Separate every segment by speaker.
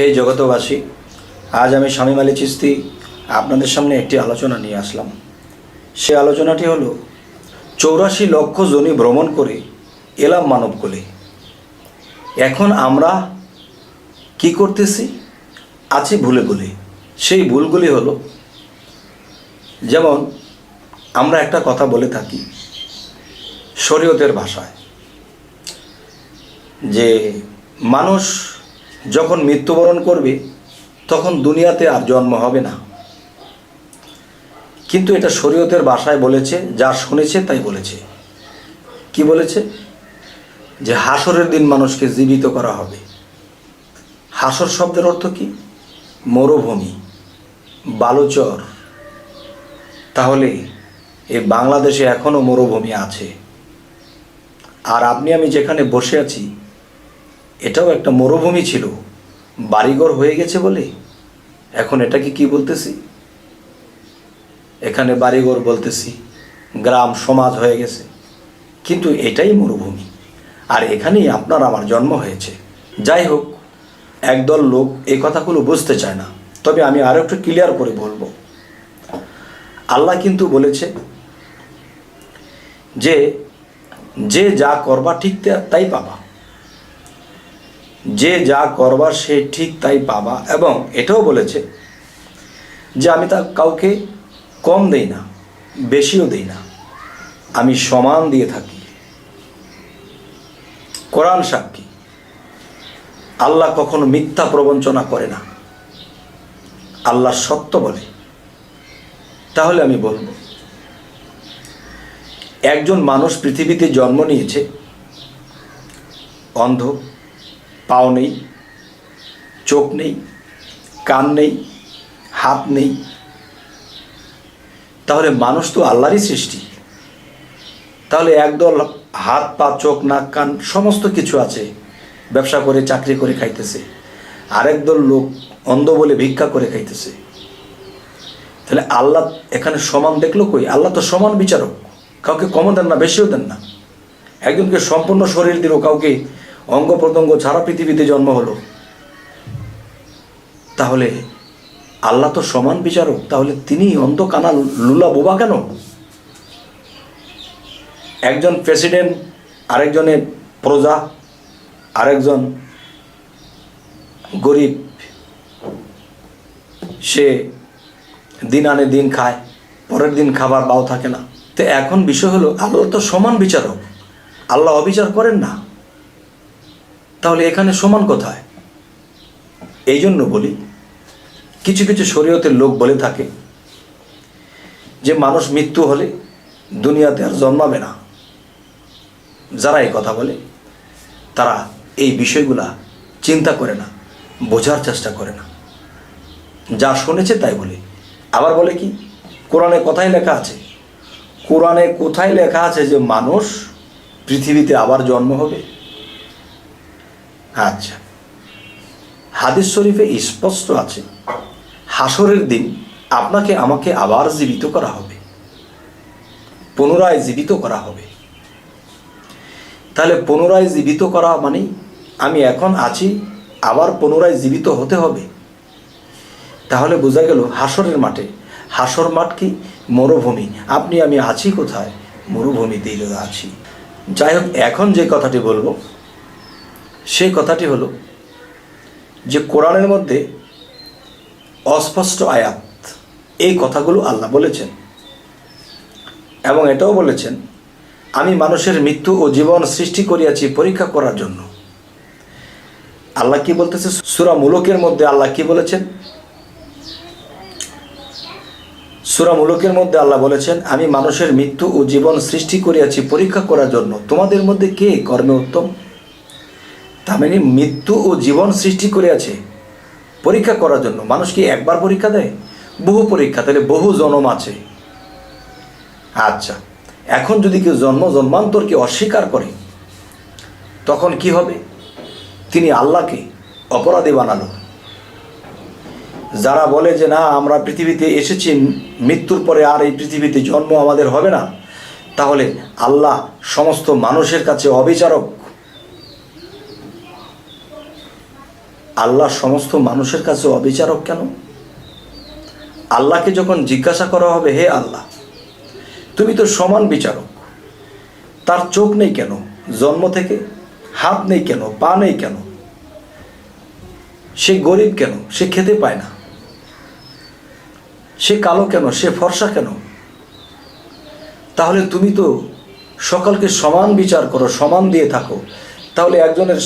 Speaker 1: হে জগতবাসী, আজ আমি শামীম আলী চিশতি আপনাদের সামনে একটি আলোচনা নিয়ে আসলাম। সে আলোচনাটি হলো 84 লক্ষ জনি ভ্রমণ করে এলাম মানবকুলে। এখন আমরা কি করতেছি? আছি ভুলে ভুলে। সেই ভুলগুলি হলো, যেমন আমরা একটা কথা বলে থাকি শরীয়তের ভাষায়, যে মানুষ যখন মৃত্যুবরণ করবে তখন দুনিয়াতে আর জন্ম হবে না। কিন্তু এটা শরীয়তের ভাষায় বলেছে, যা শুনেছে তাই বলেছে। কি বলেছে? যে হাসরের দিন মানুষকে জীবিত করা হবে। হাসর শব্দের অর্থ কি? মরুভূমি, বালুচর। তাহলে এই বাংলাদেশে এখনও মরুভূমি আছে। আর আপনি আমি যেখানে বসে আছি এটাও একটা মরুভূমি ছিল, বাড়িঘর হয়ে গেছে বলে এখন এটাকে কি বলতেছি? এখানে বাড়িঘর বলতেছি, গ্রাম সমাজ হয়ে গেছে, কিন্তু এটাই মরুভূমি। আর এখানেই আপনার আমার জন্ম হয়েছে। যাই হোক, একদল লোক এই কথাগুলো বুঝতে চায় না। তবে আমি আরও একটু ক্লিয়ার করে বলবো। আল্লাহ কিন্তু বলেছে যে যে যা করবা ঠিক তাই পাবা। যে যা করবা সে ঠিক তাই পাবা। এবং এটাও বলেছে যে আমি তা কাউকে কম দেই না, বেশিও দেই না, আমি সমান দিয়ে থাকি। কোরআন সাক্ষী, আল্লাহ কখনো মিথ্যা প্রবঞ্চনা করে না, আল্লাহ সত্য বলে। তাহলে আমি বলবো, একজন মানুষ পৃথিবীতে জন্ম নিয়েছে অন্ধ, পাও নেই, চোখ নেই, কান নেই, হাত নেই। তাহলে মানুষ তো আল্লাহরই সৃষ্টি। তাহলে একদল হাত পা চোখ নাক কান সমস্ত কিছু আছে, ব্যবসা করে চাকরি করে খাইতেছে। আরেক দল লোক অন্ধ বলে ভিক্ষা করে খাইতেছে। তাহলে আল্লাহ এখানে সমান দেখলো কই? আল্লাহ তো সমান বিচারক, কাউকে কমও দেন না, বেশিও দেন না। একজনকে সম্পূর্ণ শরীর দিল, কাউকে অঙ্গ প্রত্যঙ্গ ছাড়া পৃথিবীতে জন্ম হলো। তাহলে আল্লাহ তো সমান বিচারক, তাহলে তিনি অন্ধ কানা লুলা বোবা কেন? একজন প্রেসিডেন্ট, আরেকজনের প্রজা, আরেকজন গরিব, সে দিন আনে দিন খায়, পরের দিন খাবার পাও থাকে না। তো এখন বিষয় হলো, আল্লাহ তো সমান বিচারক, আল্লাহ অবিচার করেন না। তাহলে এখানে সমান কোথায়? এই জন্য বলি, কিছু কিছু শরীয়তের লোক বলে থাকে যে মানুষ মৃত্যু হলে দুনিয়াতে আর জন্মাবে না। যারা এই কথা বলে তারা এই বিষয়গুলা চিন্তা করে না, বোঝার চেষ্টা করে না, যা শুনেছে তাই বলে। আবার বলে কি, কোরআনে কোথায় লেখা আছে? কোরআনে কোথায় লেখা আছে যে মানুষ পৃথিবীতে আবার জন্ম হবে? আচ্ছা, হাদিস শরীফে স্পষ্ট আছে, হাসরের দিন আপনাকে আমাকে আবার জীবিত করা হবে, পুনরায় জীবিত করা হবে। তাহলে পুনরায় জীবিত করা মানে আমি এখন আছি, আবার পুনরায় জীবিত হতে হবে। তাহলে বোঝা গেল হাসরের মাঠে, হাসর মাঠ কি? মরুভূমি। আপনি আমি আছি কোথায়? মরুভূমিতেই আছি। যাই হোক, এখন যে কথাটি বলবো সেই কথাটি হলো যে কোরআনের মধ্যে অস্পষ্ট আয়াত, এই কথাগুলো আল্লাহ বলেছেন। এবং এটাও বলেছেন, আমি মানুষের মৃত্যু ও জীবন সৃষ্টি করিয়াছি পরীক্ষা করার জন্য। আল্লাহ কি বলতেছে? সূরা মুলুকের মধ্যে আল্লাহ কি বলেছেন? সূরা মুলুকের মধ্যে আল্লাহ বলেছেন, আমি মানুষের মৃত্যু ও জীবন সৃষ্টি করিয়াছি পরীক্ষা করার জন্য, তোমাদের মধ্যে কে কর্মে উত্তম। তার মানে মৃত্যু ও জীবন সৃষ্টি করিয়াছে পরীক্ষা করার জন্য। মানুষ কি একবার পরীক্ষা দেয়? বহু পরীক্ষা, তাহলে বহু জন্ম আছে। আচ্ছা, এখন যদি কেউ জন্মান্তরকে অস্বীকার করে তখন কি হবে? তিনি আল্লাহকে অপরাধী বানালো। যারা বলে যে না, আমরা পৃথিবীতে এসেছি মৃত্যুর পরে আর এই পৃথিবীতে জন্ম আমাদের হবে না, তাহলে আল্লাহ সমস্ত মানুষের কাছে অবিচারক। আল্লাহ সমস্ত মানুষের কাছে অবিচারক কেন? আল্লাহকে যখন জিজ্ঞাসা করা হবে, হে আল্লাহ, তুমি তো সমান বিচারক, তার চোখ নেই কেন? জন্ম থেকে হাত নেই কেন? পা নেই কেন? সে গরিব কেন? সে খেতে পায় না। সে কালো কেন? সে ফর্সা কেন? তাহলে তুমি তো সকলকে সমান বিচার করো, সমান দিয়ে থাকো, তাহলে একজনের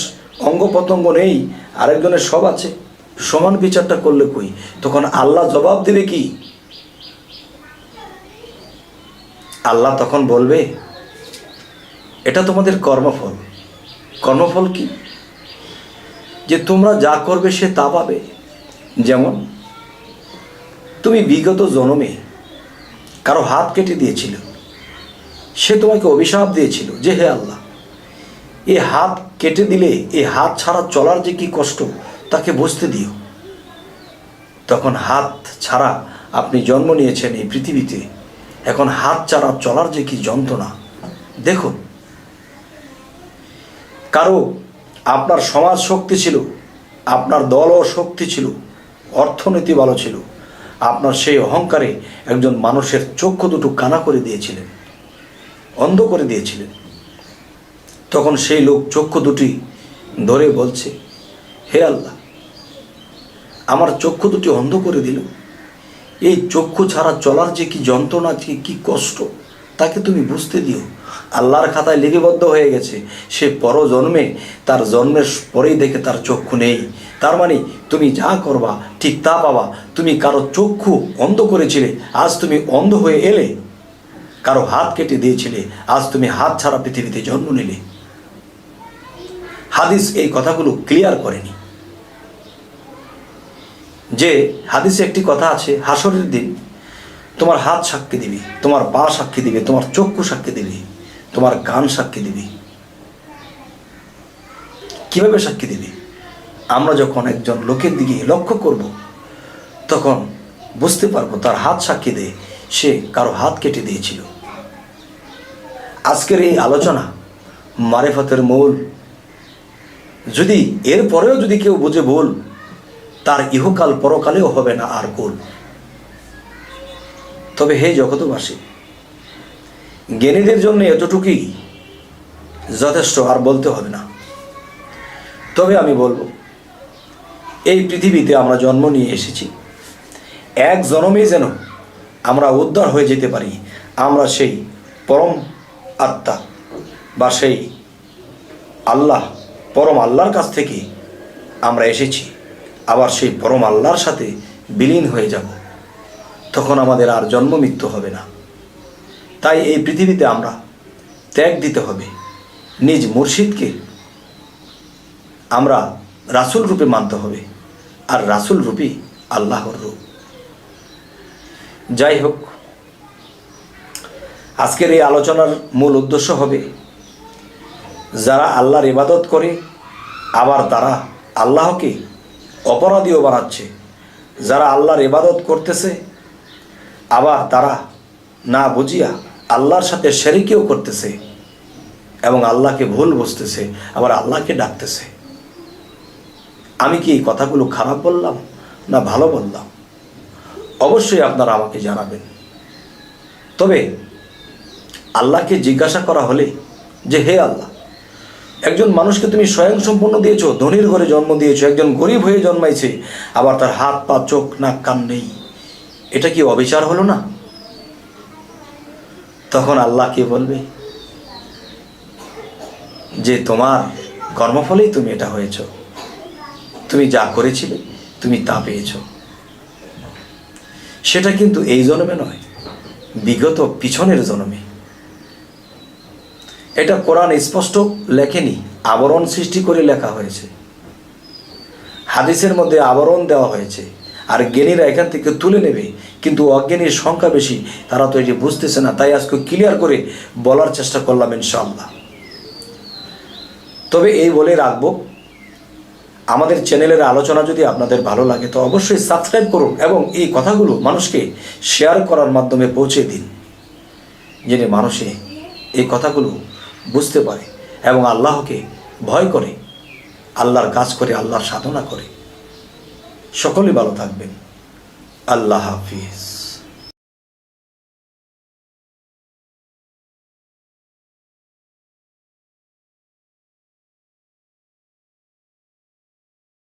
Speaker 1: অঙ্গ প্রত্যঙ্গ নেই, আরেকজনের সব আছে, সমান বিচারটা করলে কই? তখন আল্লাহ জবাব দেবে কি? আল্লাহ তখন বলবে, এটা তোমাদের কর্মফল। কর্মফল কি? যে তোমরা যা করবে সে তা পাবে। যেমন তুমি বিগত জন্মে কারো হাত কেটে দিয়েছিল, সে তোমাকে অভিশাপ দিয়েছিল যে হে আল্লাহ, এই হাত কেটে দিলে এই হাত ছাড়া চলার যে কি কষ্ট তাকে বুঝতে দিও। তখন হাত ছাড়া আপনি জন্ম নিয়েছেন এই পৃথিবীতে, এখন হাত ছাড়া চলার যে কি যন্ত্রণা দেখুন। কারো আপনার সমাজ শক্তি ছিল, আপনার দলও শক্তি ছিল, অর্থনীতি ভালো ছিল, আপনার সেই অহংকারে একজন মানুষের চক্ষু দুটো কানা করে দিয়েছিলেন, অন্ধ করে দিয়েছিলেন। তখন সেই লোক চক্ষু দুটি ধরে বলছে, হে আল্লাহ, আমার চক্ষু দুটি অন্ধ করে দিল, এই চক্ষু ছাড়া চলার যে কি যন্ত্রণা, কি কষ্ট তাকে তুমি বুঝতে দিও। আল্লাহর খাতায় লিপিবদ্ধ হয়ে গেছে, সে পরজন্মে, তার জন্মের পরেই দেখে তার চক্ষু নেই। তার মানে তুমি যা করবা ঠিক তা পাবা। তুমি কারো চক্ষু অন্ধ করেছিলে, আজ তুমি অন্ধ হয়ে এলে। কারো হাত কেটে দিয়েছিলে, আজ তুমি হাত ছাড়া পৃথিবীতে জন্ম নিলে। হাদিস এই কথাগুলো ক্লিয়ার করেনি। যে হাদিসে একটি কথা আছে, হাসরের দিন তোমার হাত সাক্ষী দিবে, তোমার পা সাক্ষী দিবে, তোমার চক্ষু সাক্ষী দিবে, তোমার কান সাক্ষী দিবে। কিভাবে সাক্ষী দিবে? আমরা যখন একজন লোকের দিকে লক্ষ্য করব, তখন বুঝতে পারবো তার হাত সাক্ষী দেয় সে কারো হাত কেটে দিয়েছিল। আজকের এই আলোচনা মারিফতের মূল, যদি এর পরেও যদি কেউ বুঝে ভুল, তার ইহকাল পরকালেও হবে না আর কুল। তবে হে জগতবাসী, জ্ঞানীদের জন্য এতটুকুই যথেষ্ট, আর বলতে হবে না। তবে আমি বলবো, এই পৃথিবীতে আমরা জন্ম নিয়ে এসেছি, এক জন্মে যেন আমরা উদ্ধার হয়ে যেতে পারি। আমরা সেই পরম আত্মা বা সেই আল্লাহ, পরম আল্লাহর কাছ থেকে আমরা এসেছি, আবার সেই পরম আল্লাহর সাথে বিলীন হয়ে যাব। তখন আমাদের আর জন্ম মৃত্যু হবে না। তাই এই পৃথিবীতে আমরা ত্যাগ দিতে হবে। নিজ মুর্শিদকে আমরা রাসূল রূপে মানতে হবে, আর রাসূল রূপী আল্লাহর রূপ। যাই হোক, আজকের এই আলোচনার মূল উদ্দেশ্য হবে, যারা আল্লাহর ইবাদত করে আবার তারা আল্লাহকে অপরাধীও বানাচ্ছে, যারা আল্লাহর ইবাদত করতেছে আবার তারা না বুঝিয়া আল্লাহর সাথে শরীকও করতেছে এবং আল্লাহকে ভুল বুঝতেছে, আবার আল্লাহকে ডাকতেছে। আমি কি এই কথাগুলো খারাপ বললাম না ভালো বললাম? অবশ্যই আপনারা আমাকে জানাবেন। তবে আল্লাহকে জিজ্ঞাসা করা হলে যে হে আল্লাহ, একজন মানুষকে তুমি স্বয়ংসম্পূর্ণ দিয়েছো, ধনীর ঘরে জন্ম দিয়েছো, একজন গরিব হয়ে জন্মাইছে, আবার তার হাত পা চোখ নাক কান নেই, এটা কি অবিচার হলো না? তখন আল্লাহ কে বলবে যে তোমার কর্মফলেই তুমি এটা হয়েছ, তুমি যা করেছিলে তুমি তা পেয়েছ। সেটা কিন্তু এই জন্মে নয়, বিগত পিছনের জন্মে। এটা কোরআন স্পষ্ট লেখেনি, আবরণ সৃষ্টি করে লেখা হয়েছে। হাদিসের মধ্যে আবরণ দেওয়া হয়েছে, আর জ্ঞানীরা এখান থেকে তুলে নেবে। কিন্তু অজ্ঞানীর সংখ্যা বেশি, তারা তো এটি বুঝতেছে না। তাই আজকে ক্লিয়ার করে বলার চেষ্টা করলাম ইনশাআল্লাহ। তবে এই বলে রাখবো, আমাদের চ্যানেলের আলোচনা যদি আপনাদের ভালো লাগে তো অবশ্যই সাবস্ক্রাইব করুন এবং এই কথাগুলো মানুষকে শেয়ার করার মাধ্যমে পৌঁছে দিন, যেন মানুষে এই কথাগুলো বুঝতে পারে এবং আল্লাহকে ভয় করে, আল্লাহর কাজ করে, আল্লাহর সাধনা করে। সকলেই ভালো থাকবেন। আল্লাহ হাফিজ।